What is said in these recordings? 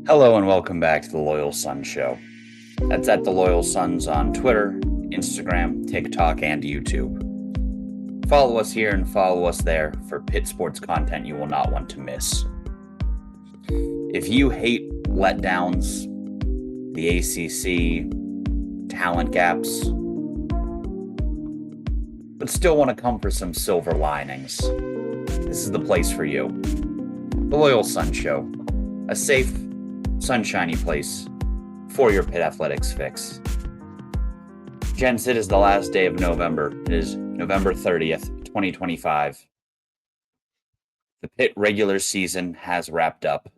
Hello and welcome back to the Loyal Sons Show. That's at the Loyal Sons on Twitter, Instagram, TikTok, and YouTube. Follow us here and follow us there for Pitt sports content you will not want to miss. If you hate letdowns, the ACC, talent gaps, but still want to come for some silver linings, this is the place for you. The Loyal Sons Show, a safe, sunshiny place for your Pitt athletics fix. Gents, it is the last day of November. It is November 30th, 2025. The Pitt regular season has wrapped up.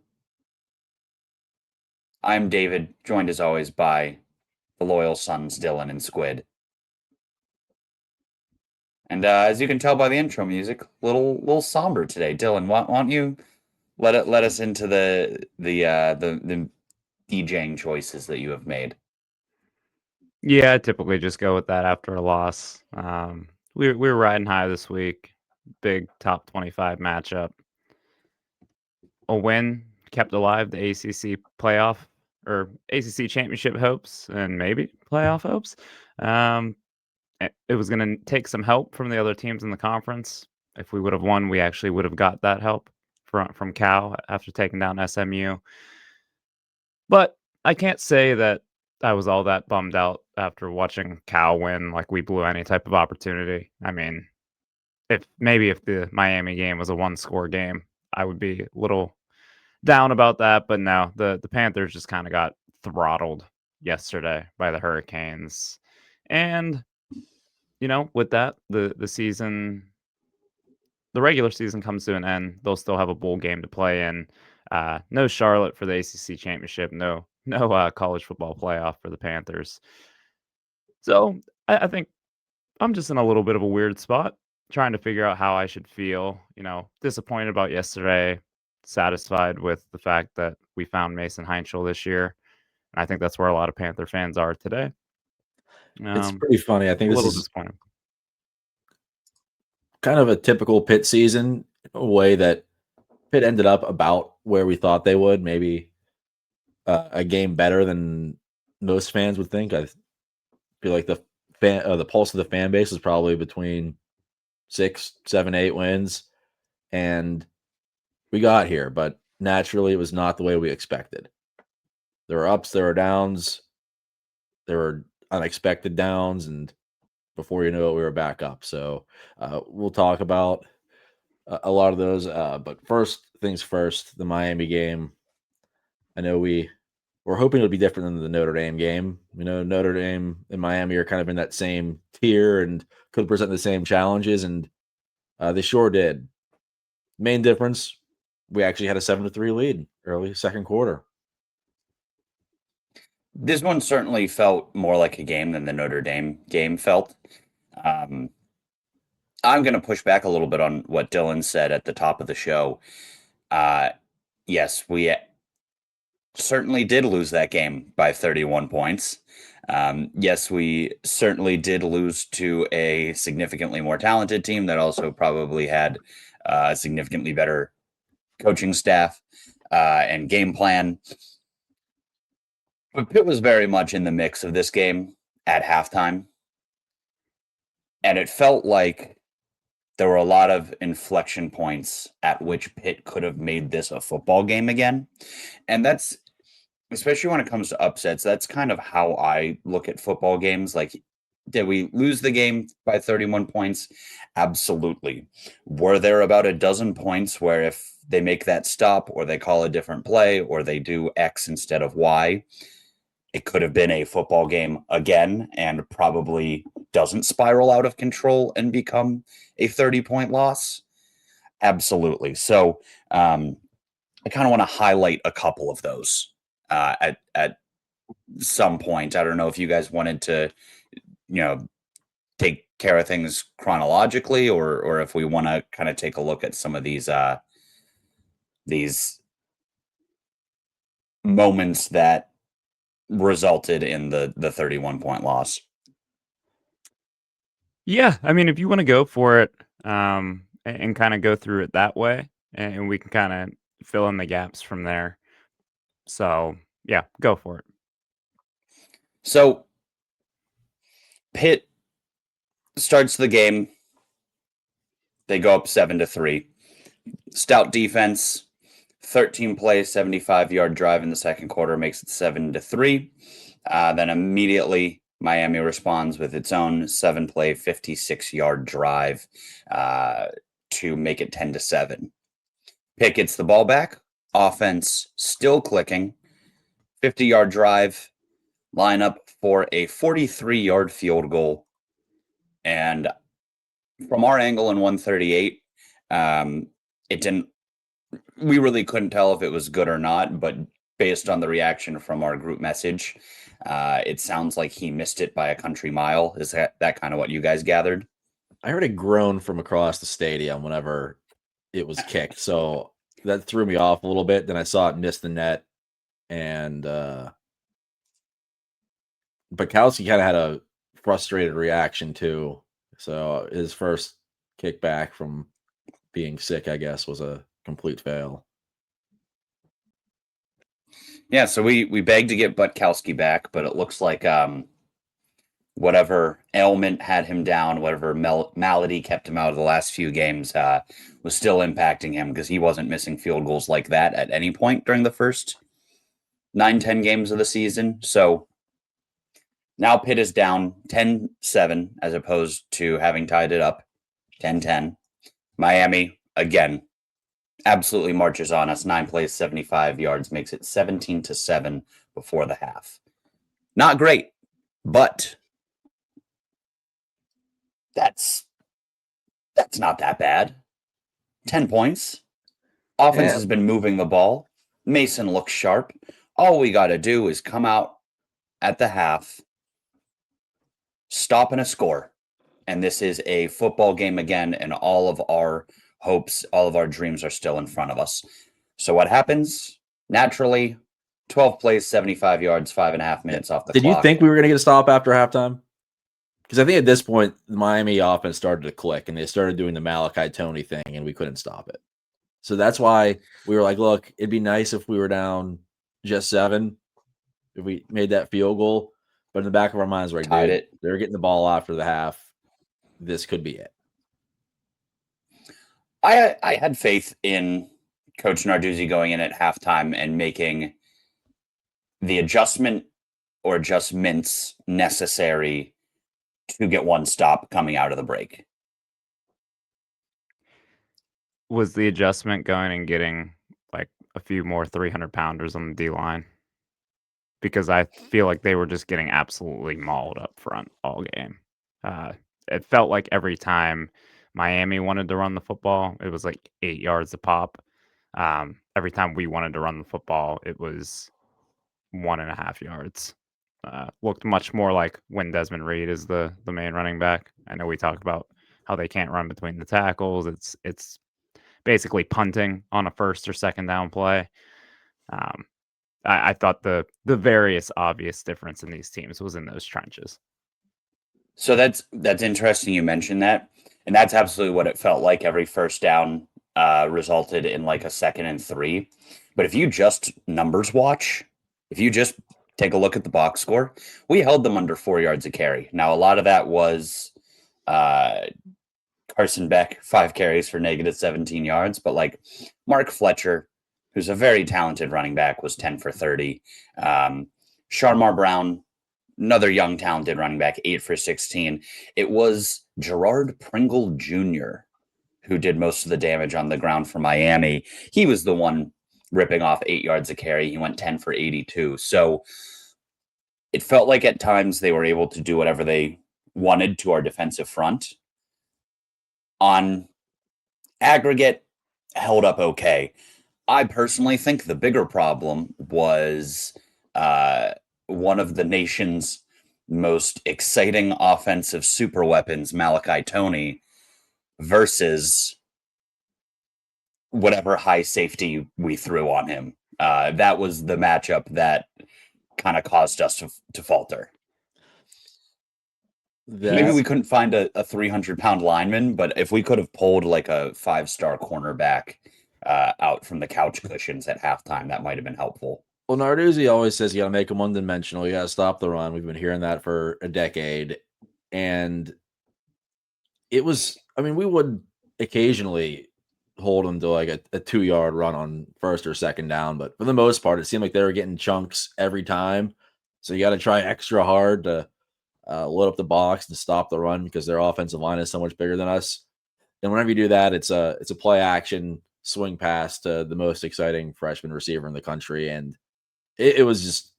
I'm David, joined as always by the Loyal Sons, Dylan and Squid. And as you can tell by the intro music, little somber today. Dylan, why don't you let us into the DJing choices that you have made? Yeah, I typically just go with that after a loss. We were riding high this week. Big top 25 matchup. A win kept alive the ACC playoff or ACC championship hopes and maybe playoff hopes. It was going to take some help from the other teams in the conference. If we would have won, we actually would have got that help from Cal after taking down SMU. But I can't say that I was all that bummed out after watching Cal win, like we blew any type of opportunity. I mean, if the Miami game was a one-score game, I would be a little down about that, but no, the Panthers just kind of got throttled yesterday by the Hurricanes. And with that, the regular season comes to an end. They'll still have a bowl game to play in. No Charlotte for the ACC championship. No college football playoff for the Panthers. So I think I'm just in a little bit of a weird spot, trying to figure out how I should feel. Disappointed about yesterday, satisfied with the fact that we found Mason Heinschel this year. And I think that's where a lot of Panther fans are today. It's pretty funny. I think A this little is disappointing. kind of a typical Pitt season, in a way that Pitt ended up about where we thought they would, maybe a game better than most fans would think. I feel like the pulse of the fan base is probably between 6, 7, 8 wins, and we got here, but naturally it was not the way we expected. There were ups, there were downs, there were unexpected downs, and before you know it, we were back up. So we'll talk about a lot of those. But first things first, the Miami game. I know we're hoping it'll be different than the Notre Dame game. Notre Dame and Miami are kind of in that same tier and could present the same challenges, and they sure did. Main difference, we actually had a 7-3 lead early second quarter. This one certainly felt more like a game than the Notre Dame game felt. I'm going to push back a little bit on what Dylan said at the top of the show. Yes, we certainly did lose that game by 31 points. Yes, we certainly did lose to a significantly more talented team that also probably had a significantly better coaching staff and game plan. But Pitt was very much in the mix of this game at halftime. And it felt like there were a lot of inflection points at which Pitt could have made this a football game again. And that's, especially when it comes to upsets, that's kind of how I look at football games. Like, did we lose the game by 31 points? Absolutely. Were there about a dozen points where if they make that stop or they call a different play or they do X instead of Y, it could have been a football game again and probably doesn't spiral out of control and become a 30-point loss? Absolutely. So I kind of want to highlight a couple of those at some point. I don't know if you guys wanted to, take care of things chronologically or if we want to kind of take a look at some of these moments that resulted in the 31-point loss. Yeah, I mean, if you want to go for it and kind of go through it that way, and we can kind of fill in the gaps from there. So, yeah, go for it. So Pitt starts the game. They go up 7-3. Stout defense. 13 play, 75-yard drive in the second quarter makes it 7-3. Then immediately Miami responds with its own 7-play, 56-yard drive to make it 10-7. Pitt gets the ball back. Offense still clicking. 50-yard drive. Line up for a 43-yard field goal. And from our angle in 138, it didn't. We really couldn't tell if it was good or not, but based on the reaction from our group message, it sounds like he missed it by a country mile. Is that kind of what you guys gathered? I heard a groan from across the stadium whenever it was kicked, so that threw me off a little bit. Then I saw it miss the net, and Bukowski kind of had a frustrated reaction too. So his first kickback from being sick, I guess, was a complete fail. Yeah, so we begged to get Butkowski back, but it looks like whatever ailment had him down, whatever malady kept him out of the last few games, was still impacting him because he wasn't missing field goals like that at any point during the first 9-10 games of the season. So now Pitt is down 10-7 as opposed to having tied it up 10-10. Miami, again, absolutely marches on us. 9 plays, 75 yards, makes it 17-7 before the half. Not great, but that's not that bad. 10 points. Offense has been moving the ball. Mason looks sharp. All we got to do is come out at the half, stop and a score. And this is a football game again, and all of our hopes, all of our dreams are still in front of us. So what happens? Naturally, 12 plays, 75 yards, 5.5 minutes off the clock. Did you think we were going to get a stop after halftime? Because I think at this point, the Miami offense started to click, and they started doing the Malachi Tony thing, and we couldn't stop it. So that's why we were like, look, it'd be nice if we were down just 7, if we made that field goal. But in the back of our minds, we're like, Tied dude, it. they're getting the ball after the half. This could be it. I had faith in Coach Narduzzi going in at halftime and making the adjustment or adjustments necessary to get one stop coming out of the break. Was the adjustment going and getting like a few more 300-pounders on the D line? Because I feel like they were just getting absolutely mauled up front all game. It felt like every time Miami wanted to run the football, it was like 8 yards a pop. Every time we wanted to run the football, it was 1.5 yards. Looked much more like when Desmond Reed is the main running back. I know we talk about how they can't run between the tackles. It's basically punting on a first or second down play. I thought the various obvious difference in these teams was in those trenches. So that's interesting you mentioned that. And that's absolutely what it felt like. Every first down resulted in like a 2nd and 3. But if you just numbers watch, if you just take a look at the box score, we held them under 4 yards a carry. Now, a lot of that was Carson Beck, 5 carries for negative 17 yards. But like Mark Fletcher, who's a very talented running back, was 10 for 30. Sharmar Brown, another young, talented running back, 8 for 16. It was Gerard Pringle Jr. who did most of the damage on the ground for Miami. He was the one ripping off 8 yards a carry. He went 10 for 82. So it felt like at times they were able to do whatever they wanted to our defensive front. On aggregate, held up okay. I personally think the bigger problem was one of the nation's most exciting offensive super weapons, Malachi Tony, versus whatever high safety we threw on him. That was the matchup that kind of caused us to falter. Maybe we couldn't find a 300-pound lineman, but if we could have pulled like a 5-star cornerback out from the couch cushions at halftime, that might have been helpful. Well, Narduzzi always says you got to make them one-dimensional. You got to stop the run. We've been hearing that for a decade, and it was. I mean, we would occasionally hold them to like a 2-yard run on first or second down, but for the most part, it seemed like they were getting chunks every time. So you got to try extra hard to load up the box and stop the run because their offensive line is so much bigger than us. And whenever you do that, it's a play action swing pass to the most exciting freshman receiver in the country, and it was just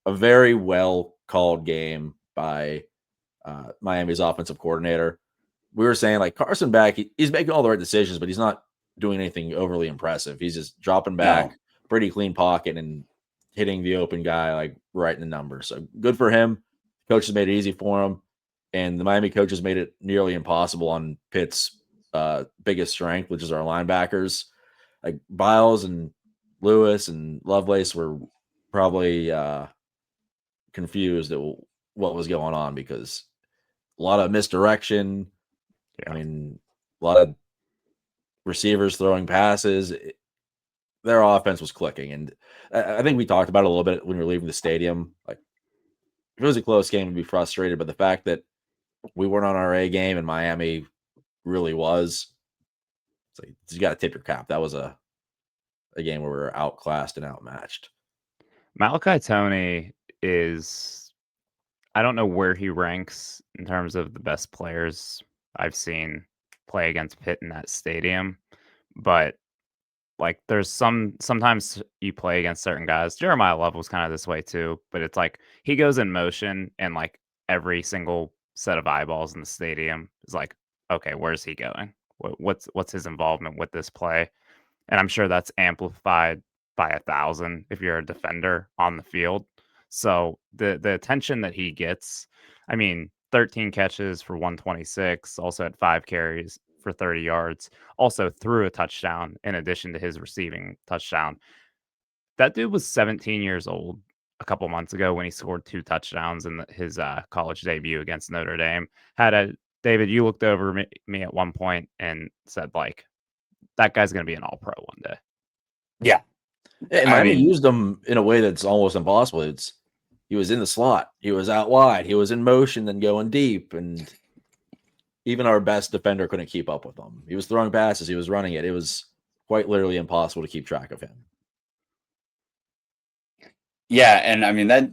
a very well called game by Miami's offensive coordinator. We were saying like Carson Beck, he's making all the right decisions, but he's not doing anything overly impressive. He's just dropping back, No. pretty clean pocket, and hitting the open guy like right in the numbers. So good for him. Coaches made it easy for him, and the Miami coaches made it nearly impossible on Pitt's biggest strength, which is our linebackers. Like Biles and Lewis and Lovelace were probably confused at what was going on because a lot of misdirection. I mean, a lot of receivers throwing passes. Their offense was clicking, and I think we talked about it a little bit when we were leaving the stadium. Like, if it was a close game, we'd be frustrated, but the fact that we weren't on our A game and Miami really was, it's like you got to tip your cap. That was a game where we were outclassed and outmatched. Malachi Tony is, I don't know where he ranks in terms of the best players I've seen play against Pitt in that stadium, but like there's sometimes you play against certain guys. Jeremiah Love was kind of this way too, but it's like he goes in motion and like every single set of eyeballs in the stadium is like, okay, where's he going? What's his involvement with this play? And I'm sure that's amplified by 1,000 if you're a defender on the field. So the attention that he gets, I mean, 13 catches for 126, also had 5 carries for 30 yards, also threw a touchdown in addition to his receiving touchdown. That dude was 17 years old a couple months ago when he scored 2 touchdowns in his college debut against Notre Dame. David, you looked over me at one point and said like, that guy's going to be an all-pro one day. Yeah. And Miami used him in a way that's almost impossible. He was in the slot, he was out wide, he was in motion, then going deep, and even our best defender couldn't keep up with him. He was throwing passes, he was running it. It was quite literally impossible to keep track of him. Yeah, and I mean that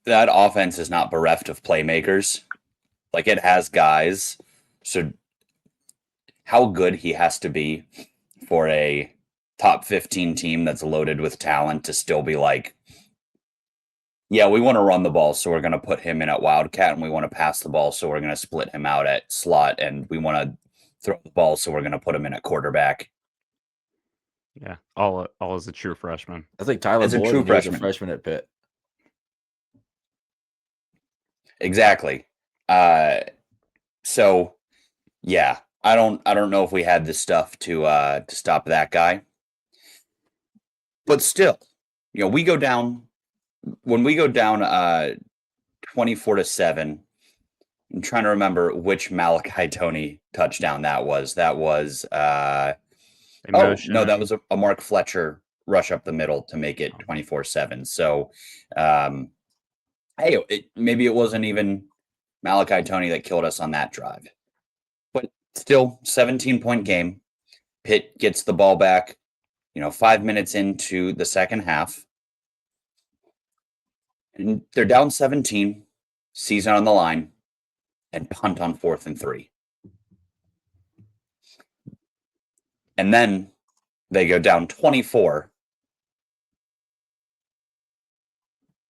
offense is not bereft of playmakers. Like it has guys. So how good he has to be for a top 15 team that's loaded with talent to still be like, yeah, we want to run the ball, so we're going to put him in at Wildcat, and we want to pass the ball, so we're going to split him out at slot, and we want to throw the ball, so we're going to put him in at quarterback. Yeah, all as a true freshman. I think Tyler As a Boyd true when he was freshman. a freshman at Pitt. Exactly. So yeah, I don't know if we had the stuff to stop that guy. But still, you know, we go down 24-7. I'm trying to remember which Malachi Tony touchdown that was. That was no, that was a Mark Fletcher rush up the middle to make it 24-7. So hey, maybe it wasn't even Malachi Tony that killed us on that drive. But still, 17-point game. Pitt gets the ball back, 5 minutes into the second half. And they're down 17, season on the line, and punt on 4th and 3. And then they go down 24,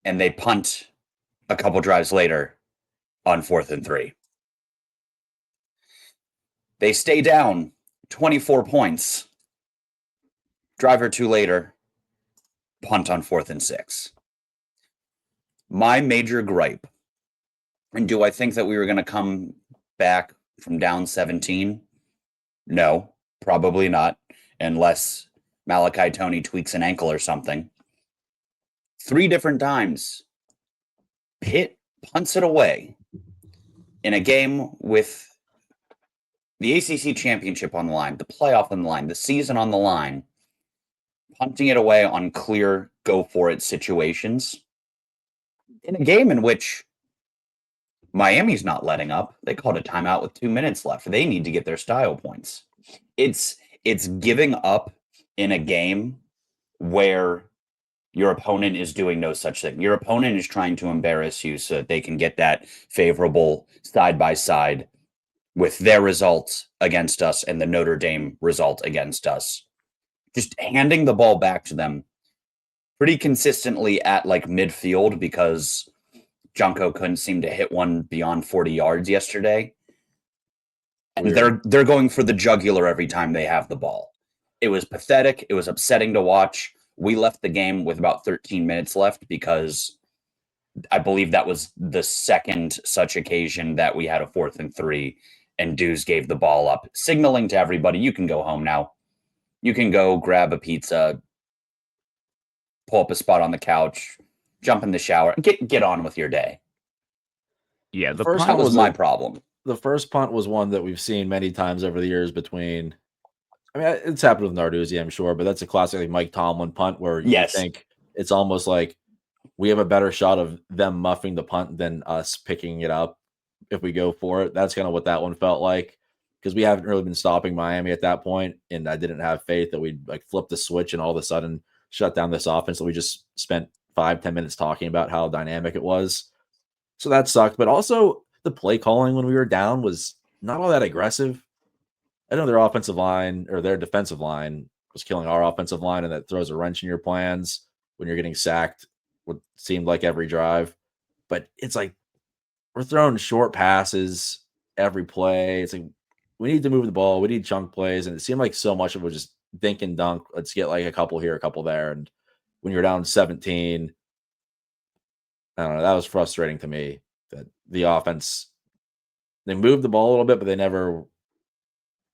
and they punt a couple drives later on 4th and 3. They stay down 24 points. Drive or two later, punt on 4th and 6. My major gripe, and do I think that we were going to come back from down 17? No, probably not, unless Malachi Tony tweaks an ankle or something. 3 different times, Pitt punts it away in a game with the ACC championship on the line, the playoff on the line, the season on the line. punting it away on clear go for it situations in a game in which Miami's not letting up. They called a timeout with 2 minutes left. They need to get their style points. It's giving up in a game where your opponent is doing no such thing. Your opponent is trying to embarrass you so that they can get that favorable side by side with their results against us and the Notre Dame result against us. Just handing the ball back to them pretty consistently at like midfield because Junko couldn't seem to hit one beyond 40 yards yesterday. And they're going for the jugular every time they have the ball. It was pathetic. It was upsetting to watch. We left the game with about 13 minutes left because I believe that was the second such occasion that we had a 4th and 3 and Dews gave the ball up, signaling to everybody, you can go home now. You can go grab a pizza, pull up a spot on the couch, jump in the shower, and get on with your day. Yeah, the first That punt was my problem. The first punt was one that we've seen many times over the years between. I mean, it's happened with Narduzzi, I'm sure, but that's a classic like Mike Tomlin punt where you Yes. think it's almost like we have a better shot of them muffing the punt than us picking it up if we go for it. That's kind of what that one felt like because we haven't really been stopping Miami at that point, and I didn't have faith that we'd like flip the switch and all of a sudden shut down this offense that we just spent 5-10 minutes talking about how dynamic it was. So that sucked, but also the play calling when we were down was not all that aggressive. I know their offensive line or their defensive line was killing our offensive line, and that throws a wrench in your plans when you're getting sacked what seemed like every drive. But it's like we're throwing short passes every play. It's like we need to move the ball. We need chunk plays. And it seemed like so much of it was just dink and dunk. Let's get like a couple here, a couple there. And when you're down 17, I don't know. That was frustrating to me that the offense, they moved the ball a little bit, but they never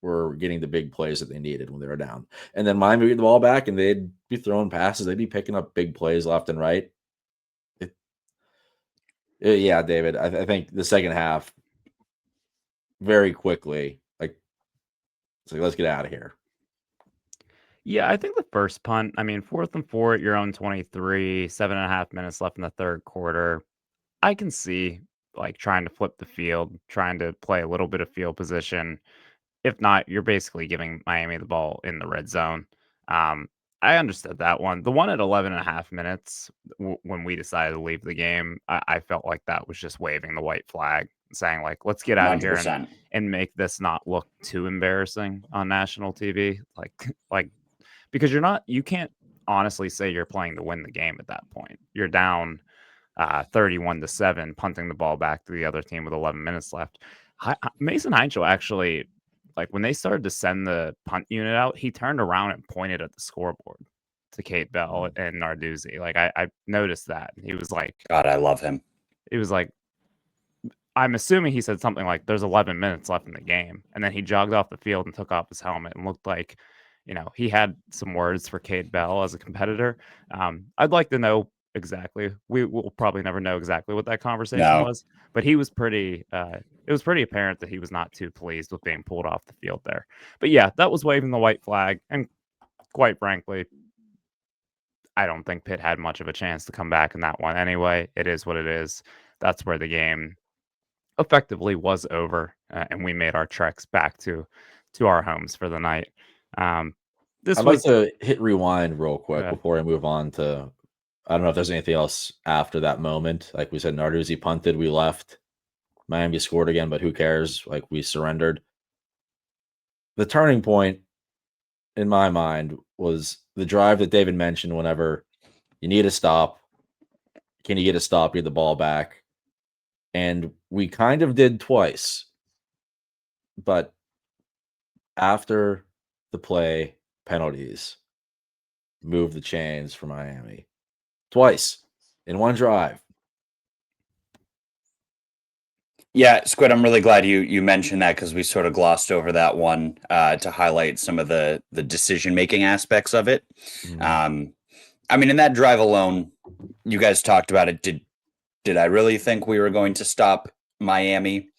were getting the big plays that they needed when they were down. And then Miami would get the ball back and they'd be throwing passes. They'd be picking up big plays left and right. Yeah, David, I think the second half very quickly, like, it's like, let's get out of here. Yeah, I think the first punt, I mean, 4th and 4 at your own 23, 7.5 minutes left in the third quarter. I can see like trying to flip the field, trying to play a little bit of field position. If not, you're basically giving Miami the ball in the red zone. I understood that one. The one at 11.5 minutes when we decided to leave the game, I felt like that was just waving the white flag, saying like, let's get out of here 100%. and make this not look too embarrassing on national TV. Like because you can't honestly say you're playing to win the game at that point. You're down 31-7, punting the ball back to the other team with 11 minutes left. Mason Heinzel actually, like when they started to send the punt unit out, he turned around and pointed at the scoreboard to Kate Bell and Narduzzi. Like I noticed that. He was like, God, I love him. it was like, I'm assuming he said something like, there's 11 minutes left in the game. And then he jogged off the field and took off his helmet and looked like, he had some words for Cade Bell as a competitor. I'd like to know exactly. We will probably never know exactly what that conversation was, but he was pretty, it was pretty apparent that he was not too pleased with being pulled off the field there. But yeah, that was waving the white flag. And quite frankly, I don't think Pitt had much of a chance to come back in that one anyway. It is what it is. That's where the game effectively was over, and we made our treks back to our homes for the night. This I'd was like to hit rewind real quick before I move on to. I don't know if there's anything else after that moment. Like we said, Narduzzi punted, we left. Miami scored again, but who cares? Like we surrendered. The turning point in my mind was the drive that David mentioned. Whenever you need a stop, can you get a stop? Get the ball back. And we kind of did twice. But after the play, penalties move the chains for Miami. Twice in one drive. Yeah, Squid, I'm really glad you mentioned that because we sort of glossed over that one to highlight some of the decision-making aspects of it. I mean, in that drive alone, you guys talked about it. Did I really think we were going to stop Miami?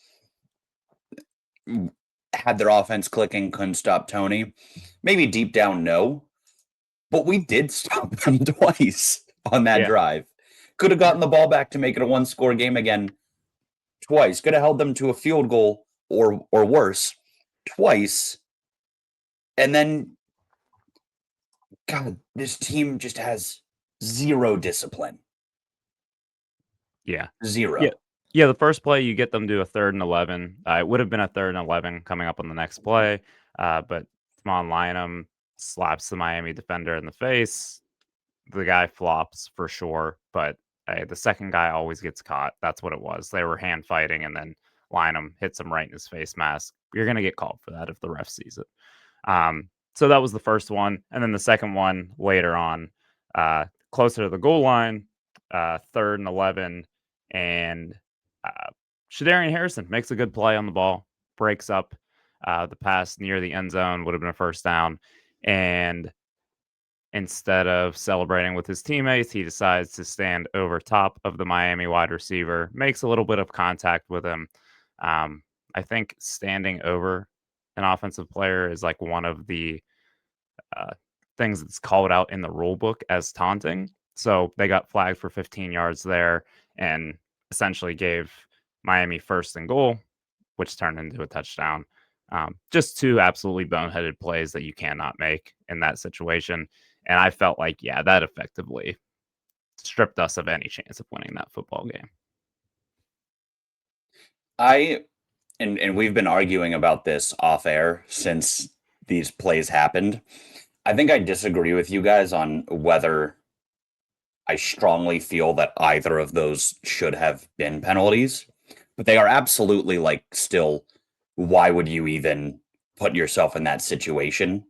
Had their offense clicking, couldn't stop Tony. Maybe deep down, no. but we did stop them twice on that Yeah. drive. Could have gotten the ball back to make it a one-score game again twice. Could have held them to a field goal or worse twice. And then, God, this team just has zero discipline. Yeah. Zero. Yeah. Yeah, the first play, you get them to a 3rd and 11. It would have been a 3rd and 11 coming up on the next play, but Tamon Lynham slaps the Miami defender in the face. The guy flops for sure, but the second guy always gets caught. That's what it was. They were hand fighting, and then Lynham hits him right in his face mask. You're going to get called for that if the ref sees it. So that was the first one. And then the second one later on, closer to the goal line, 3rd and 11, and Shadarian Harrison makes a good play on the ball, breaks up the pass near the end zone, would have been a first down. And instead of celebrating with his teammates, he decides to stand over top of the Miami wide receiver, makes a little bit of contact with him. I think standing over an offensive player is like one of the things that's called out in the rule book as taunting. So they got flagged for 15 yards there and essentially gave Miami 1st and goal, which turned into a touchdown. Just 2 absolutely boneheaded plays that you cannot make in that situation. And I felt like, yeah, that effectively stripped us of any chance of winning that football game. And we've been arguing about this off air since these plays happened. I think I disagree with you guys on whether I strongly feel that either of those should have been penalties, but they are absolutely like still, why would you even put yourself in that situations?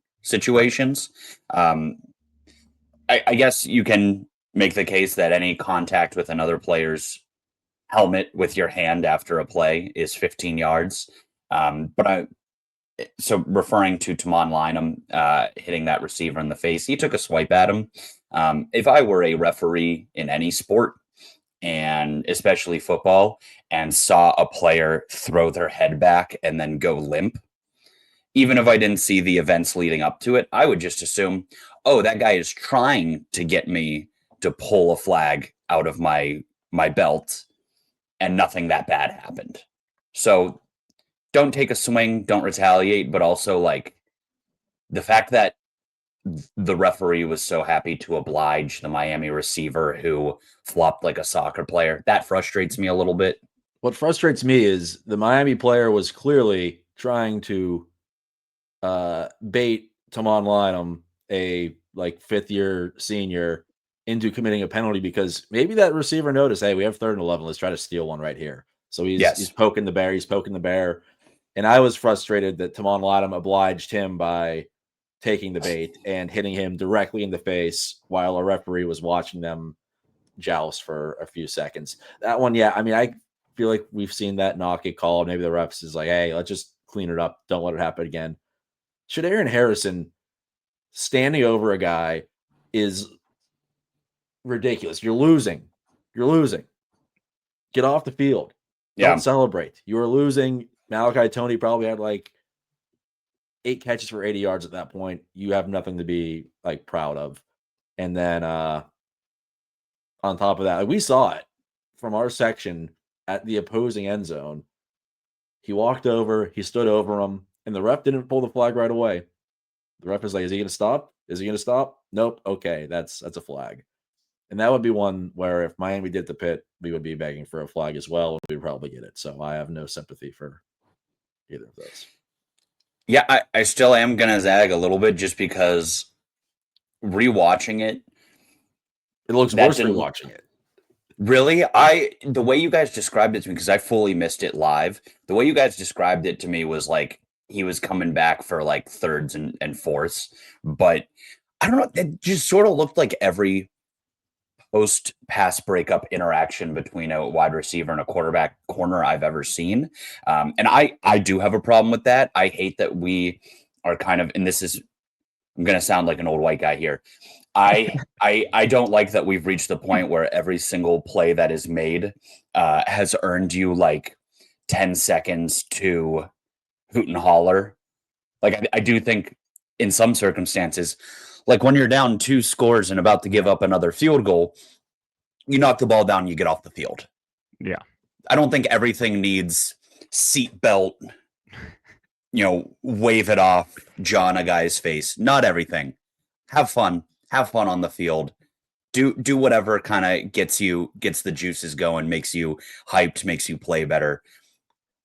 I guess you can make the case that any contact with another player's helmet with your hand after a play is 15 yards. So referring to Tamon Lynham hitting that receiver in the face, he took a swipe at him. If I were a referee in any sport, and especially football, and saw a player throw their head back and then go limp, even if I didn't see the events leading up to it, I would just assume, oh, that guy is trying to get me to pull a flag out of my belt, and nothing that bad happened. So don't take a swing, don't retaliate, but also like the fact that the referee was so happy to oblige the Miami receiver who flopped like a soccer player, that frustrates me a little bit. What frustrates me is the Miami player was clearly trying to bait Tamon Lynham, a like 5th-year senior, into committing a penalty because maybe that receiver noticed, hey, we have 3rd and 11. Let's try to steal one right here. So he's poking the bear. He's poking the bear. And I was frustrated that Tamon Lynham obliged him by taking the bait and hitting him directly in the face while a referee was watching them joust for a few seconds. That one, yeah, I mean, I feel like we've seen that knock get called. Maybe the refs is like, hey, let's just clean it up. Don't let it happen again. Shadarian Harrison standing over a guy is ridiculous. You're losing. Get off the field. Don't celebrate. You are losing. Malachi Tony probably had like 8 catches for 80 yards at that point. You have nothing to be like proud of. And then on top of that, like, we saw it from our section at the opposing end zone. He walked over, he stood over him, and the ref didn't pull the flag right away. The ref is like, is he going to stop? Is he going to stop? Nope. Okay, that's a flag. And that would be one where if Miami did the Pitt, we would be begging for a flag as well. We'd probably get it. So I have no sympathy for either of those. Yeah, I still am going to zag a little bit just because rewatching it. It looks worse rewatching it. Really? The way you guys described it to me, because I fully missed it live, the way you guys described it to me was like he was coming back for like thirds and fourths. But I don't know, it just sort of looked like every post pass breakup interaction between a wide receiver and a quarterback corner I've ever seen. And I do have a problem with that. I hate that we are kind of, and this is, I'm going to sound like an old white guy here. I don't like that we've reached the point where every single play that is made has earned you like 10 seconds to hoot and holler. Like I do think in some circumstances, Like when you're down 2 scores and about to give up another field goal, you knock the ball down, you get off the field. Yeah. I don't think everything needs seatbelt, wave it off, jaw on a guy's face. Not everything. Have fun. Have fun on the field. Do whatever kind of gets the juices going, makes you hyped, makes you play better.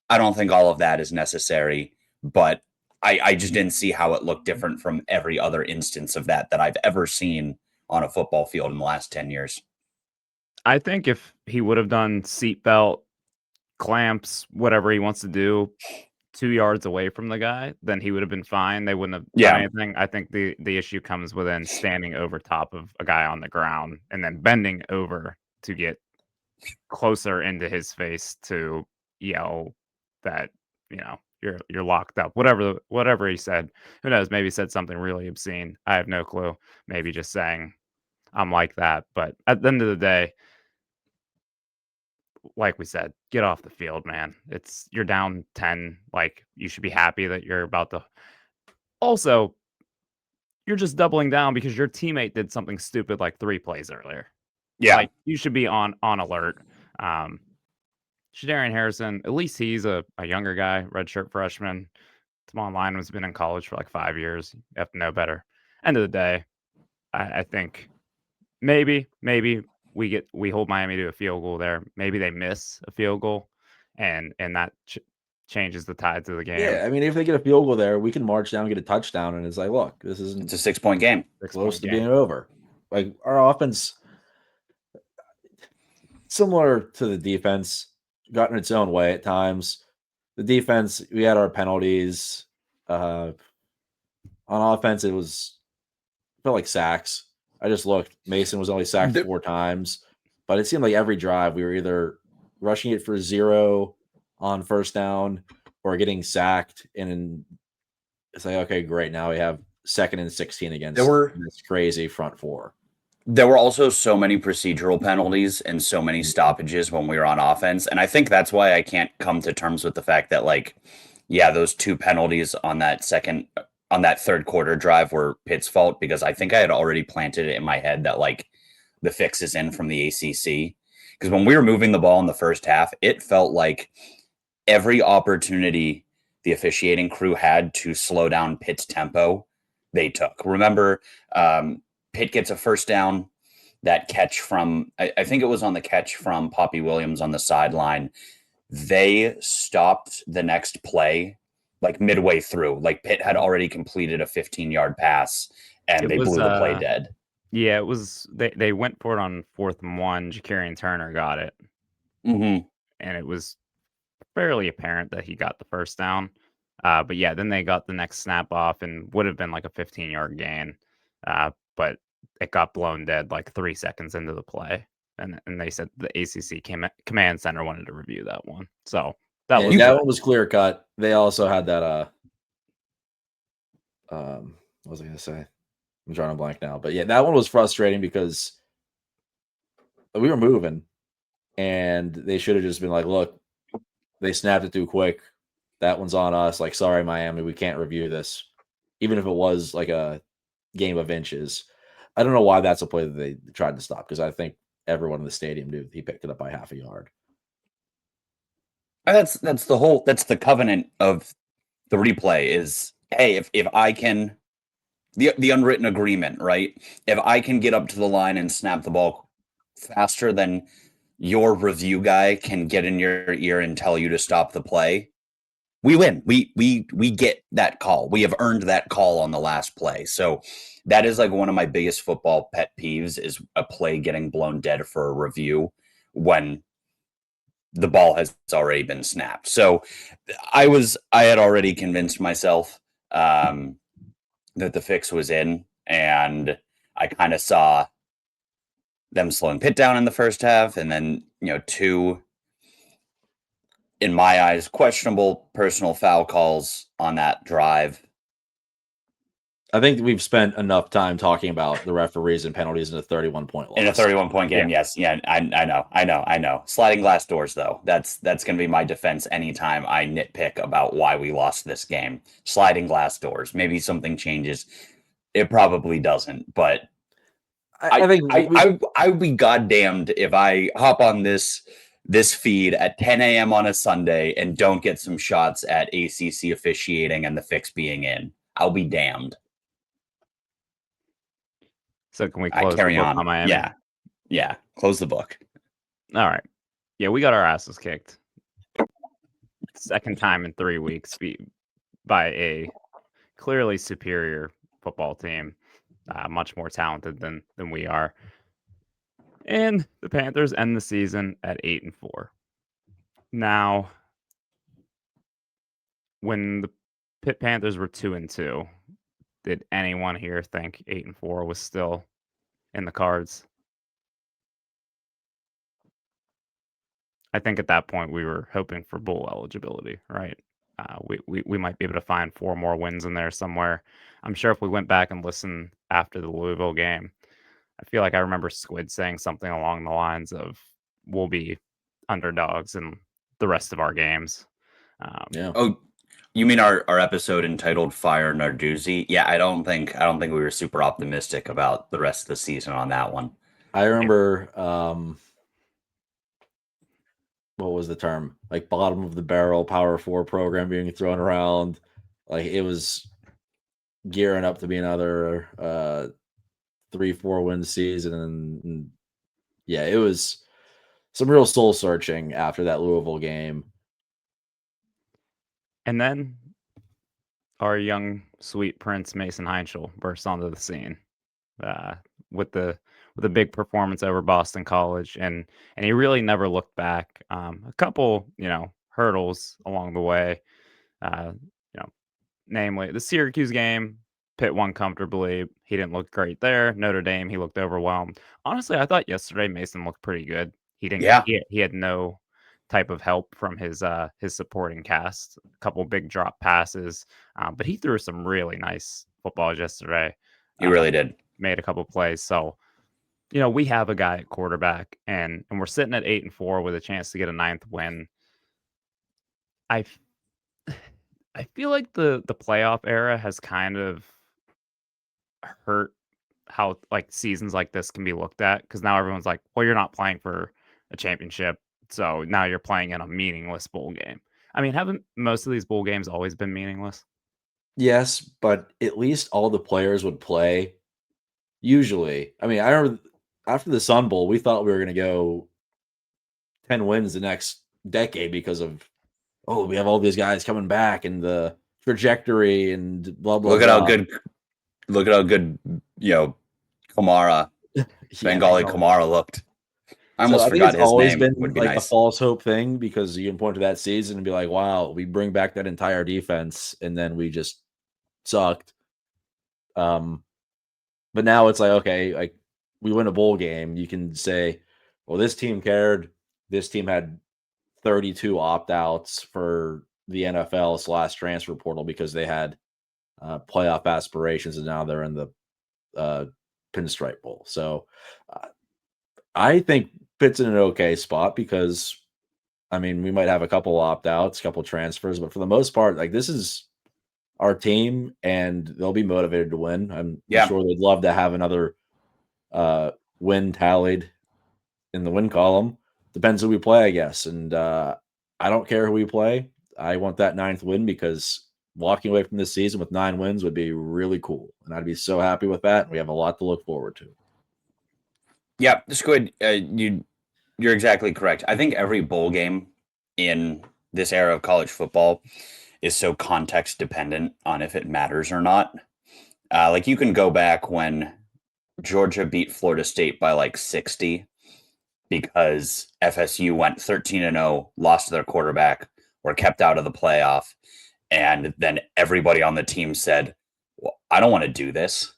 I don't think all of that is necessary, but I just didn't see how it looked different from every other instance of that I've ever seen on a football field in the last 10 years. I think if he would have done seatbelt, clamps, whatever he wants to do, 2 yards away from the guy, then he would have been fine. They wouldn't have done anything. I think the issue comes within standing over top of a guy on the ground and then bending over to get closer into his face to yell that, you're locked up. Whatever he said. Who knows? Maybe he said something really obscene. I have no clue. Maybe just saying I'm like that. But at the end of the day, like we said, get off the field, man. You're down 10. Like, you should be happy that you're about to. Also, you're just doubling down because your teammate did something stupid like 3 plays earlier. Yeah. Like, you should be on alert. Shadarian Harrison, at least he's a younger guy, redshirt freshman. Tamon Lyman's been in college for like 5 years. You have to know better. End of the day, I think maybe we hold Miami to a field goal there. Maybe they miss a field goal, and that changes the tides of the game. Yeah, I mean, if they get a field goal there, we can march down, get a touchdown, and it's like, look, this isn't. It's a 6-point game. Close to being over. Like, our offense, similar to the defense, got in its own way at times. The defense, we had our penalties. On offense, it felt like sacks. I just looked. Mason was only sacked 4 times, but it seemed like every drive we were either rushing it for 0 on first down or getting sacked. And it's like, okay, great. Now we have 2nd and 16 against this crazy front 4. There were also so many procedural penalties and so many stoppages when we were on offense. And I think that's why I can't come to terms with the fact that, like, yeah, those 2 penalties on that third quarter drive were Pitt's fault, because I think I had already planted it in my head that, like, the fix is in from the ACC. Because when we were moving the ball in the first half, it felt like every opportunity the officiating crew had to slow down Pitt's tempo, they took. Remember, Pitt gets a first down, that catch from, I think it was on the catch from Poppy Williams on the sideline. They stopped the next play like midway through. Like, Pitt had already completed a 15-yard pass and they blew the play dead. Yeah, it was, they went for it on 4th and 1. Ja'Carrion Turner got it. Mm-hmm. And it was fairly apparent that he got the first down. But yeah, then they got the next snap off and would have been like a 15-yard gain. But it got blown dead like 3 seconds into the play. And they said the ACC command center wanted to review that one. So that one was clear cut. They also had that, what was I going to say? I'm drawing a blank now. But yeah, that one was frustrating because we were moving and they should have just been like, look, they snapped it too quick. That one's on us. Like, sorry, Miami, we can't review this. Even if it was like a game of inches. I don't know why that's a play that they tried to stop, because I think everyone in the stadium knew he picked it up by half a yard. That's the covenant of the replay is, hey, if I can, the unwritten agreement, right? If I can get up to the line and snap the ball faster than your review guy can get in your ear and tell you to stop the play, we win. We get that call. We have earned that call on the last play. So that is like one of my biggest football pet peeves, is a play getting blown dead for a review when the ball has already been snapped. So I had already convinced myself that the fix was in, and I kind of saw them slowing Pitt down in the first half, and then 2, in my eyes, questionable personal foul calls on that drive. I think we've spent enough time talking about the referees and penalties in a 31-point loss. In a 31-point game, yes. Yeah, I know. Sliding glass doors, though. That's going to be my defense anytime I nitpick about why we lost this game. Sliding glass doors. Maybe something changes. It probably doesn't, but I think I would be goddamned if I hop on this feed at 10 a.m. on a Sunday and don't get some shots at ACC officiating and the fix being in. I'll be damned. So can we close the Carry book on. on Miami? Yeah. Close the book. All right. Yeah, we got our asses kicked. Second time in 3 weeks by a clearly superior football team, much more talented than we are. And the Panthers end the season at 8-4. Now, when the Pitt Panthers were 2-2, did anyone here think 8-4 was still in the cards? I think at that point we were hoping for bowl eligibility, right? We might be able to find 4 more wins in there somewhere. I'm sure if we went back and listened after the Louisville game, I feel like I remember Squid saying something along the lines of, "We'll be underdogs in the rest of our games." yeah. Oh, you mean our episode entitled "Fire Narduzzi"? Yeah, I don't think we were super optimistic about the rest of the season on that one. I remember what was the term? Like bottom of the barrel Power 4 program being thrown around. Like it was gearing up to be another 3-4 win season, and yeah, it was some real soul searching after that Louisville game. And then our young sweet Prince Mason Heinschel burst onto the scene with the big performance over Boston College, and he really never looked back. A couple hurdles along the way, namely the Syracuse game. Pitt won comfortably. He didn't look great there. Notre Dame, he looked overwhelmed. Honestly, I thought yesterday Mason looked pretty good. He didn't. Yeah. He had no type of help from his supporting cast. A couple big drop passes, but he threw some really nice footballs yesterday. He really did. Made a couple plays. So, we have a guy at quarterback, and we're sitting at 8-4 with a chance to get a 9th win. I feel like the playoff era has kind of hurt how like seasons like this can be looked at, because now everyone's like, well, you're not playing for a championship, so now you're playing in a meaningless bowl game. I mean, haven't most of these bowl games always been meaningless? Yes, but at least all the players would play. Usually, I mean, I remember after the Sun Bowl, we thought we were going to go 10 wins the next decade because of, we have all these guys coming back and the trajectory and blah, blah, Look at blah. how good, Kamara, Bengali Kamara looked. I almost forgot his always name. Been would be like nice. a false hope thing, because you can point to that season and be like, wow, we bring back that entire defense, and then we just sucked. But now it's like, okay, like we win a bowl game, you can say, well, this team cared. This team had 32 opt-outs for the NFL / transfer portal because they had playoff aspirations, and now they're in the Pinstripe Bowl. So I think Pitt's in an okay spot because, I mean, we might have a couple opt-outs, a couple transfers, but for the most part, like this is our team, and they'll be motivated to win. I'm sure they'd love to have another win tallied in the win column. Depends who we play, I guess. And I don't care who we play. I want that 9th win, because walking away from this season with 9 wins would be really cool. And I'd be so happy with that. We have a lot to look forward to. Yeah, Squid, you're exactly correct. I think every bowl game in this era of college football is so context dependent on if it matters or not. Like you can go back when Georgia beat Florida State by like 60 because FSU went 13-0, lost to their quarterback, were kept out of the playoff. And then everybody on the team said, well, I don't want to do this.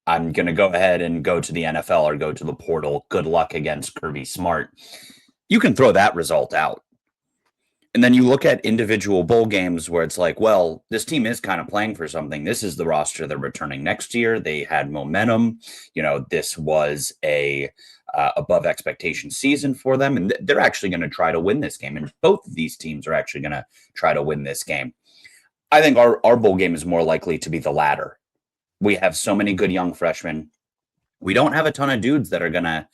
I'm going to go ahead and go to the NFL or go to the portal. Good luck against Kirby Smart. You can throw that result out. And then you look at individual bowl games where it's like, well, this team is kind of playing for something. This is the roster they're returning next year. They had momentum. This was a above expectation season for them. And they're actually going to try to win this game. And both of these teams are actually going to try to win this game. I think our bowl game is more likely to be the latter. we have so many good young freshmen. We don't have a ton of dudes that are gonna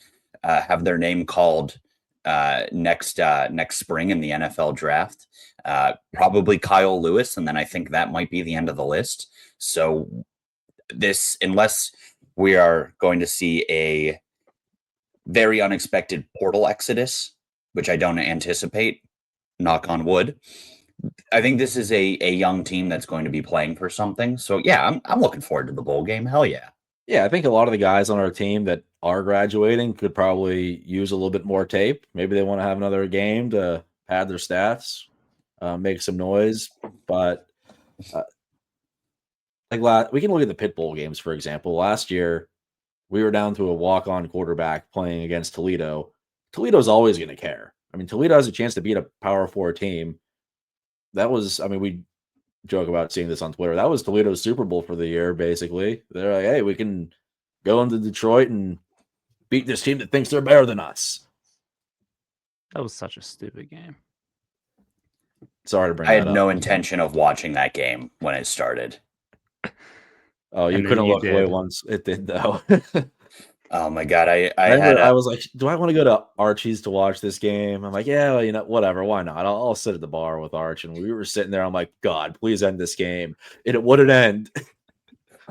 have their name called next spring in the NFL draft. Probably Kyle Lewis, and then I think that might be the end of the list. So this, unless we are going to see a very unexpected portal exodus, which I don't anticipate, knock on wood, I think this is a young team that's going to be playing for something. So yeah, I'm looking forward to the bowl game. Hell yeah. Yeah, I think a lot of the guys on our team that are graduating could probably use a little bit more tape. Maybe they want to have another game to pad their stats, make some noise. But we can look at the Pitt Bowl games, for example. Last year, we were down to a walk-on quarterback playing against Toledo. Toledo's always going to care. I mean, Toledo has a chance to beat a Power 4 team. That was, I mean, we joke about seeing this on Twitter. That was Toledo's Super Bowl for the year, basically. They're like, hey, we can go into Detroit and beat this team that thinks they're better than us. That was such a stupid game. Sorry to bring I that had up. no intention of watching that game when it started. Oh, you And then couldn't you look away did. once it did, though. Oh my god, I I was like, do I want to go to Archie's to watch this game? I'm like, yeah, well, you know, whatever, why not? I'll sit at the bar with Arch. And we were sitting there. I'm like, God, please end this game. And it wouldn't end.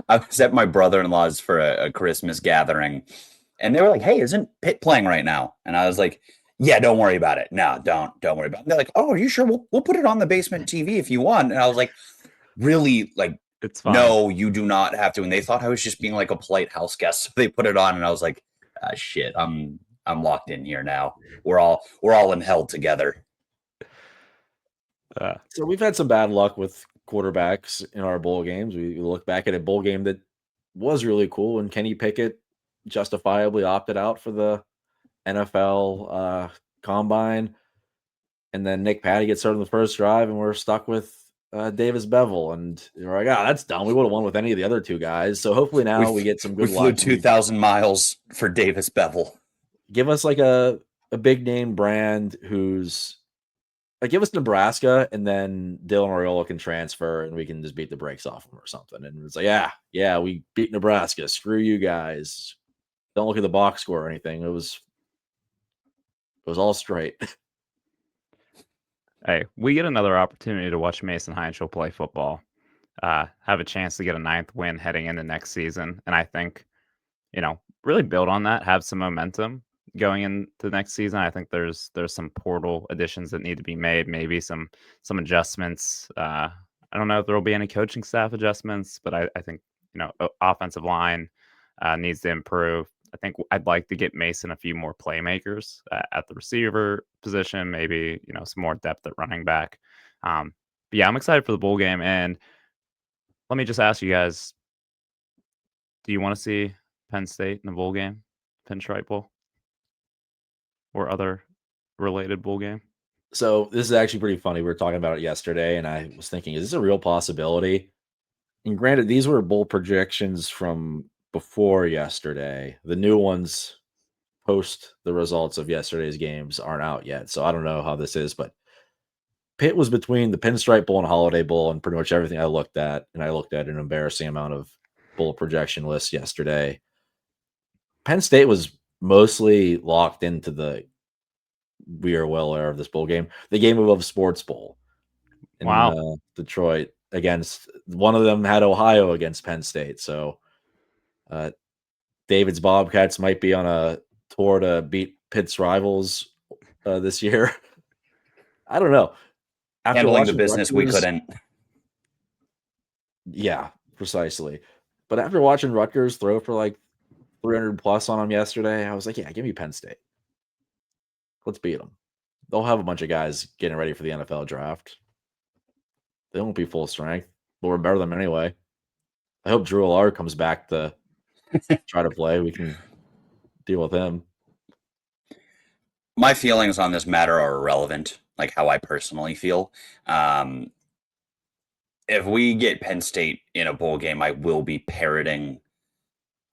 I was at my brother-in-law's for a Christmas gathering, and they were like, "Hey, isn't Pitt playing right now?" And I was like, "Yeah, don't worry about it. No, don't worry about it." And they're like, "Oh, are you sure? We'll put it on the basement TV if you want." And I was like, "Really? Like, It's fine. no, you do not have to." And they thought I was just being like a polite house guest, so they put it on, and I was like, ah, "Shit, I'm locked in here now. We're all in hell together." So we've had some bad luck with quarterbacks in our bowl games. We look back at a bowl game that was really cool, and Kenny Pickett justifiably opted out for the NFL combine. And then Nick Patty gets hurt in the first drive, and we're stuck with Davis Bevel. And we're like, oh, that's dumb. We would have won with any of the other two guys. So hopefully now we get some We good flew luck. 2,000 miles for Davis Bevel. Give us like a big name brand who's like, give us Nebraska, and then Dylan Ariola can transfer, and we can just beat the brakes off him or something. And it's like, yeah, we beat Nebraska. Screw you guys. Don't look at the box score or anything. It was all straight. Hey, we get another opportunity to watch Mason Heinschel play football, have a chance to get a 9th win heading into next season. And I think, really build on that, have some momentum going into next season. I think there's some portal additions that need to be made, maybe some adjustments. I don't know if there will be any coaching staff adjustments, but I think, offensive line needs to improve. I think I'd like to get Mason a few more playmakers at the receiver position, maybe, some more depth at running back. But yeah, I'm excited for the bowl game. And let me just ask you guys, do you want to see Penn State in the bowl game, Pinstripe Bowl, or other related bowl game? So this is actually pretty funny. We were talking about it yesterday, and I was thinking, is this a real possibility? And granted, these were bowl projections from before yesterday. The new ones post the results of yesterday's games aren't out yet. So I don't know how this is, but Pitt was between the Pinstripe Bowl and Holiday Bowl and pretty much everything I looked at. And I looked at an embarrassing amount of bowl projection lists yesterday. Penn State was mostly locked into we are well aware of this bowl game, the Game Above Sports Bowl in Wow. Detroit against one of them had Ohio against Penn State. So David's Bobcats might be on a tour to beat Pitt's rivals this year. I don't know. After Handling the watching business we Rutgers, couldn't. yeah, precisely. But after watching Rutgers throw for like 300 plus on them yesterday, I was like, yeah, give me Penn State. Let's beat them. They'll have a bunch of guys getting ready for the NFL draft. They won't be full strength, but we're better than them anyway. I hope Drew Allard comes back to try to play. We can deal with him. My feelings on this matter are irrelevant, like how I personally feel. If we get Penn State in a bowl game, I will be parroting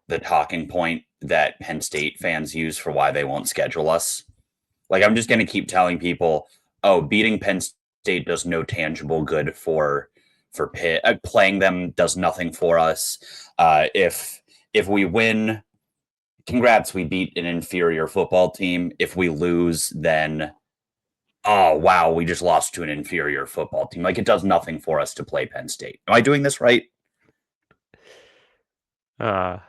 the talking point that Penn State fans use for why they won't schedule us. Like, I'm just going to keep telling people, oh, beating Penn State does no tangible good for for Pitt. Playing them does nothing for us. If we win, congrats, we beat an inferior football team. If we lose, then oh wow, we just lost to an inferior football team. Like, it does nothing for us to play Penn State. Am I doing this right? It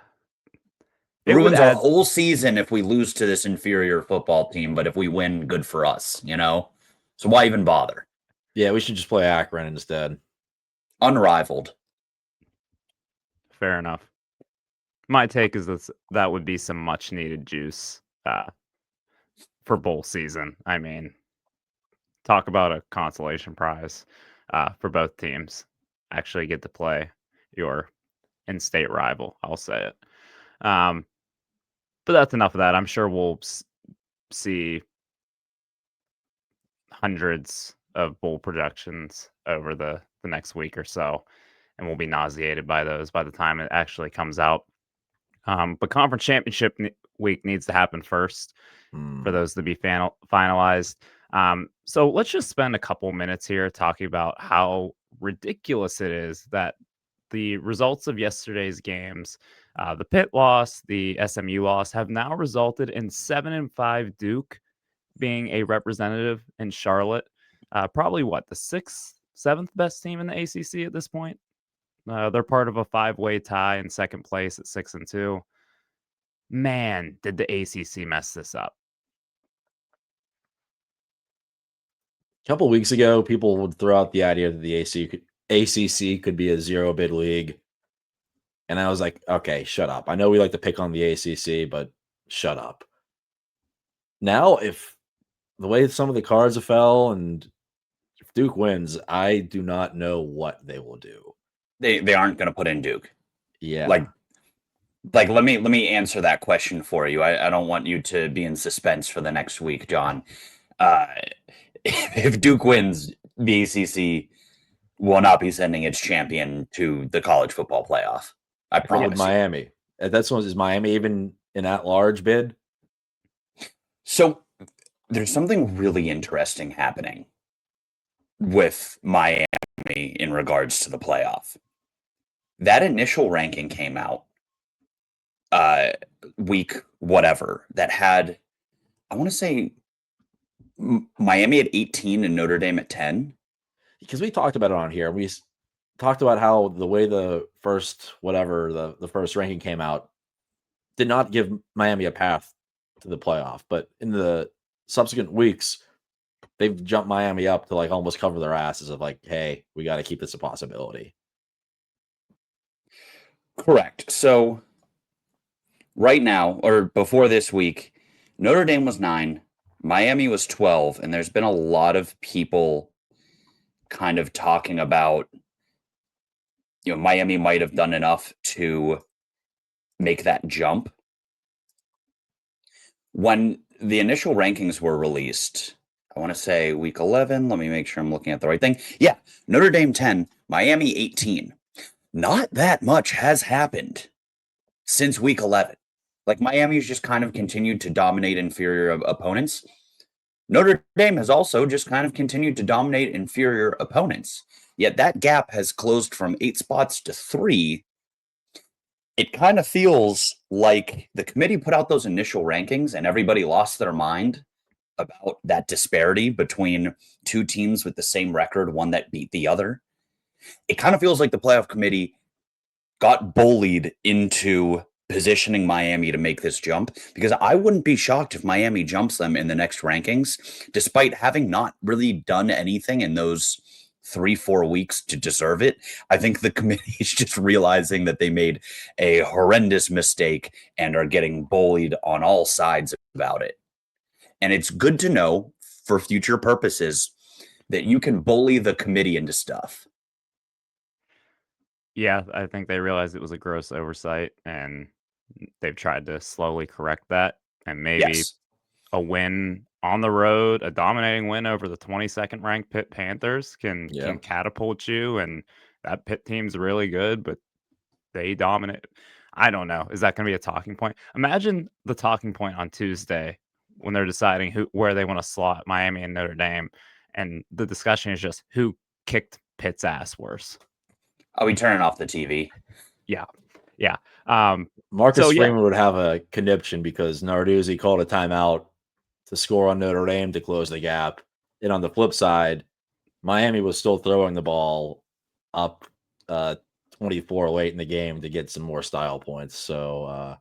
It would ruins our add, whole season if we lose to this inferior football team, but if we win, good for us, you know? So why even bother? Yeah, we should just play Akron instead. Unrivaled. fair enough. My take is that would be some much needed juice for bowl season. I mean, talk about a consolation prize for both teams. Actually get to play your in-state rival. I'll say it. But that's enough of that. I'm sure we'll see hundreds of bowl projections over the next week or so, and we'll be nauseated by those by the time it actually comes out. But conference championship week needs to happen first for those to be finalized. So let's just spend a couple minutes here talking about how ridiculous it is that the results of yesterday's games, the Pitt loss, the SMU loss, have now resulted in 7-5 Duke being a representative in Charlotte. Probably what, the seventh best team in the ACC at this point. They're part of a 5-way tie in second place at 6-2. Man, did the ACC mess this up? A couple of weeks ago, people would throw out the idea that the ACC could be a zero bid league. And I was like, okay, shut up. I know we like to pick on the ACC, but shut up. Now, if the way some of the cards have fell and if Duke wins, I do not know what they will do. They aren't going to put in Duke. Yeah. Like let me answer that question for you. I don't want you to be in suspense for the next week, John. If Duke wins, the ACC will not be sending its champion to the college football playoff. I promise. With Miami. That's one. Is Miami even an at-large bid? So there's something really interesting happening with Miami in regards to the playoff. That initial ranking came out week whatever that had, I want to say, Miami at 18 and Notre Dame at 10. Because we talked about it on here. We talked about how the way the first the first ranking came out did not give Miami a path to the playoff. But in the subsequent weeks, they've jumped Miami up to like almost cover their asses of like, hey, we got to keep this a possibility. Correct. So right now, or before this week, Notre Dame was 9, Miami was 12, and there's been a lot of people kind of talking about, you know, Miami might have done enough to make that jump. When the initial rankings were released, I want to say week 11, let me make sure I'm looking at the right thing. Yeah, Notre Dame 10, Miami 18. Not that much has happened since week 11. Like, Miami's just kind of continued to dominate inferior opponents. Notre Dame has also just kind of continued to dominate inferior opponents. Yet that gap has closed from 8 spots to 3. It kind of feels like the committee put out those initial rankings and everybody lost their mind about that disparity between two teams with the same record, one that beat the other. It kind of feels like the playoff committee got bullied into positioning Miami to make this jump, because I wouldn't be shocked if Miami jumps them in the next rankings, despite having not really done anything in those 3-4 weeks to deserve it. I think the committee is just realizing that they made a horrendous mistake and are getting bullied on all sides about it. And it's good to know for future purposes that you can bully the committee into stuff. Yeah, I think they realized it was a gross oversight, and they've tried to slowly correct that. And maybe Yes. a win on the road, a dominating win over the 22nd ranked Pitt Panthers can catapult you. And that Pitt team's really good, but they dominate. I don't know. Is that going to be a talking point? Imagine the talking point on Tuesday when they're deciding where they want to slot Miami and Notre Dame, and the discussion is just who kicked Pitt's ass worse. Are we turning off the TV? Yeah. Marcus So, yeah. Freeman would have a conniption because Narduzzi called a timeout to score on Notre Dame to close the gap. And on the flip side, Miami was still throwing the ball up 24 late in the game to get some more style points. So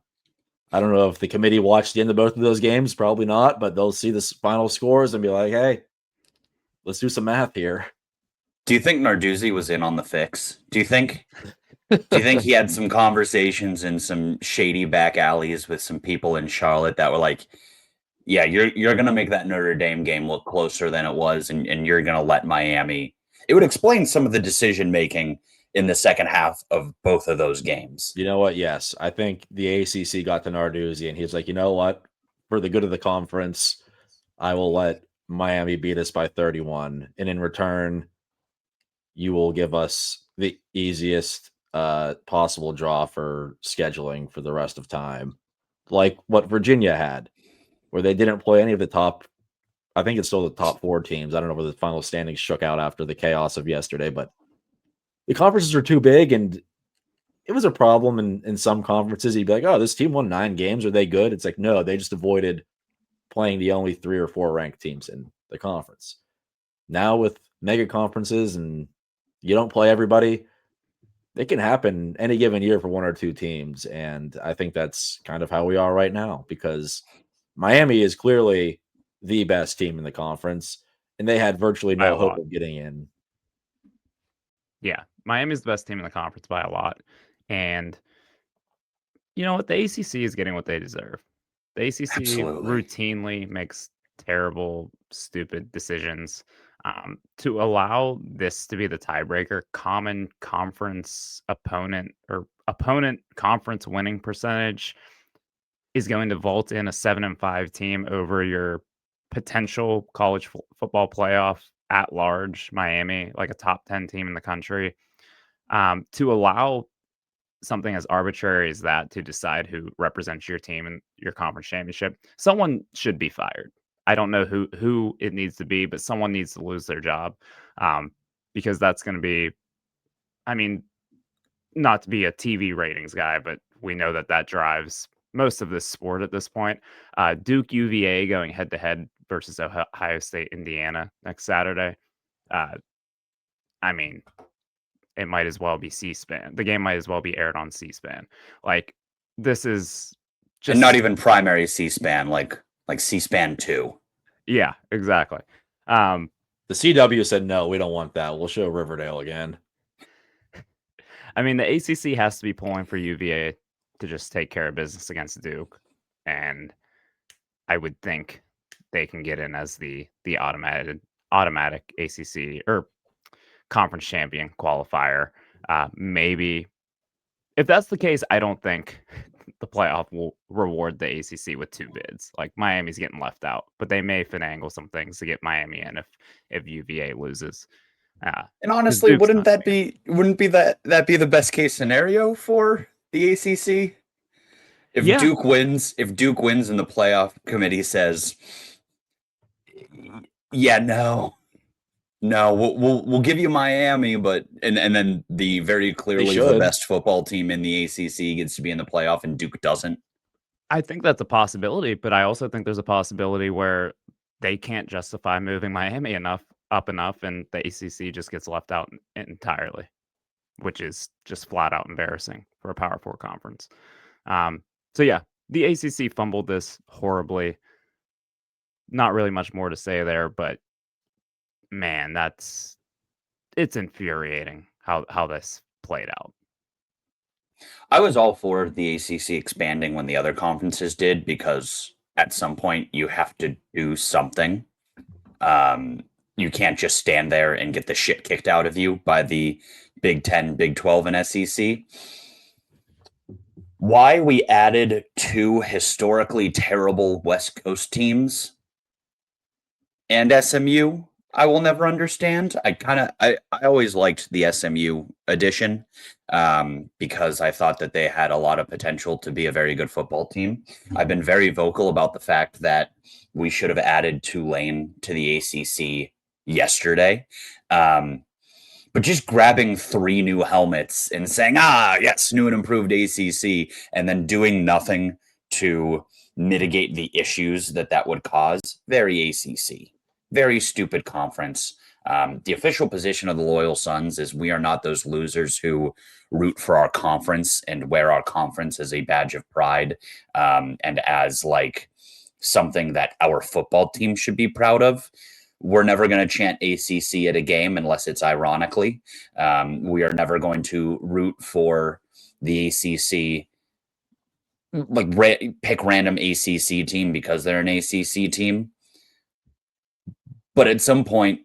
I don't know if the committee watched the end of both of those games. Probably not, but they'll see the final scores and be like, hey, let's do some math here. Do you think Narduzzi was in on the fix? Do you think he had some conversations in some shady back alleys with some people in Charlotte that were like, yeah, you're gonna make that Notre Dame game look closer than it was, and you're gonna let Miami. It would explain some of the decision making in the second half of both of those games. You know what? Yes. I think the ACC got to Narduzzi and he's like, you know what? For the good of the conference, I will let Miami beat us by 31. And in return, you will give us the easiest possible draw for scheduling for the rest of time. Like what Virginia had, where they didn't play any of the top, I think it's still the top 4 teams. I don't know where the final standings shook out after the chaos of yesterday, but the conferences are too big and it was a problem in some conferences. You'd be like, oh, this team won 9 games. Are they good? It's like, no, they just avoided playing the only 3 or 4 ranked teams in the conference. Now with mega conferences and you don't play everybody, it can happen any given year for 1 or 2 teams. And I think that's kind of how we are right now because Miami is clearly the best team in the conference and they had virtually By no a hope lot. of getting in. Yeah. Miami's the best team in the conference by a lot. And you know what? The ACC is getting what they deserve. The ACC Absolutely. routinely makes terrible, stupid decisions. To allow this to be the tiebreaker, common conference opponent or opponent conference winning percentage is going to vault in a 7-5 team over your potential college football playoff at large, Miami, like a top 10 team in the country. To allow something as arbitrary as that to decide who represents your team in your conference championship, someone should be fired. I don't know who it needs to be, but someone needs to lose their job, because that's going to be, I mean, not to be a TV ratings guy, but we know that drives most of this sport at this point. Duke UVA going head to head versus Ohio State Indiana next Saturday. Uh, I mean, it might as well be C-SPAN. The game might as well be aired on C-SPAN. Like, this is just, And not even primary C-SPAN, like C-SPAN 2. yeah, exactly. The CW said, no, we don't want that. We'll show Riverdale again. I mean, the ACC has to be pulling for UVA to just take care of business against Duke, and I would think they can get in as the automatic ACC or conference champion qualifier. Maybe if that's the case, I don't think the playoff will reward the ACC with 2 bids. Like Miami's getting left out, but they may finagle some things to get Miami in if UVA loses. And honestly, wouldn't be the best case scenario for the ACC? If Yeah. Duke wins and the playoff committee says, yeah, no, we'll give you Miami, but and then the very clearly the should. best football team in the ACC gets to be in the playoff and Duke doesn't. I think that's a possibility, but I also think there's a possibility where they can't justify moving Miami up enough, and the ACC just gets left out entirely, which is just flat out embarrassing for a Power 4 conference. So yeah, the ACC fumbled this horribly. Not really much more to say there, but man, it's infuriating how this played out. I was all for the ACC expanding when the other conferences did because at some point you have to do something. You can't just stand there and get the shit kicked out of you by the Big 10, Big 12, and SEC. Why we added 2 historically terrible West Coast teams and SMU, I will never understand. I always liked the SMU edition because I thought that they had a lot of potential to be a very good football team. I've been very vocal about the fact that we should have added Tulane to the ACC yesterday. But just grabbing 3 new helmets and saying, yes, new and improved ACC, and then doing nothing to mitigate the issues that would cause, very ACC. Very stupid conference. The official position of the Loyal Sons is we are not those losers who root for our conference and wear our conference as a badge of pride, and as like something that our football team should be proud of. We're never going to chant ACC at a game unless it's ironically. We are never going to root for the ACC, like pick random ACC team because they're an ACC team. But at some point,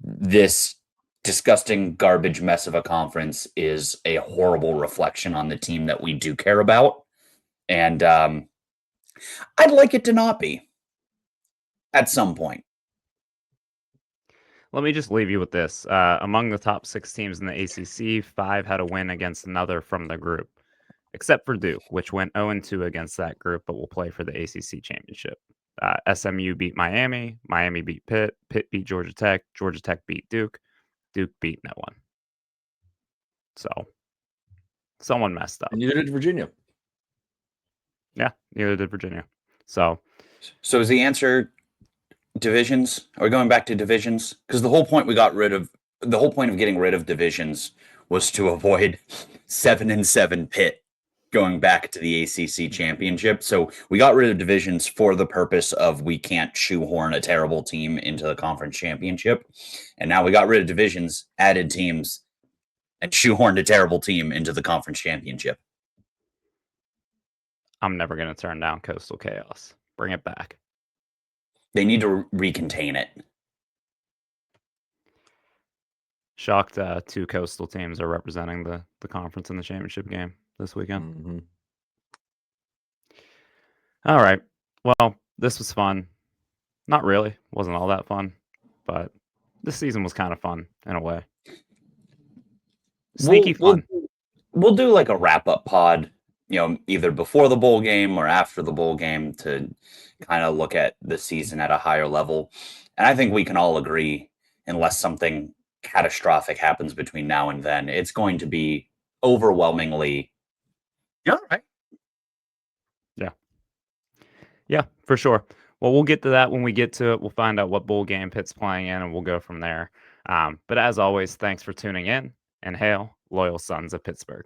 this disgusting garbage mess of a conference is a horrible reflection on the team that we do care about. And I'd like it to not be at some point. Let me just leave you with this. Among the top 6 teams in the ACC, 5 had a win against another from the group, except for Duke, which went 0-2 against that group, but will play for the ACC championship. SMU beat Miami. Miami beat Pitt. Pitt beat Georgia Tech. Georgia Tech beat Duke. Duke beat no one. So someone messed up. And neither did Virginia. Yeah, neither did Virginia. So is the answer divisions? Are we going back to divisions? Because the whole point of getting rid of divisions was to avoid 7-7 Pitt going back to the ACC championship. So we got rid of divisions for the purpose of we can't shoehorn a terrible team into the conference championship. And now we got rid of divisions, added teams, and shoehorned a terrible team into the conference championship. I'm never going to turn down Coastal Chaos. Bring it back. They need to recontain it. Shocked 2 Coastal teams are representing the conference in the championship game this weekend. Mm-hmm. All right. Well, this was fun. Not really. Wasn't all that fun. But this season was kind of fun in a way. Sneaky fun. We'll do like a wrap-up pod, either before the bowl game or after the bowl game to kind of look at the season at a higher level. And I think we can all agree, unless something catastrophic happens between now and then, it's going to be overwhelmingly all right. Yeah, for sure. Well, we'll get to that when we get to it. We'll find out what bowl game Pitt's playing in, and we'll go from there. But as always, thanks for tuning in, and hail, Loyal Sons of Pittsburgh.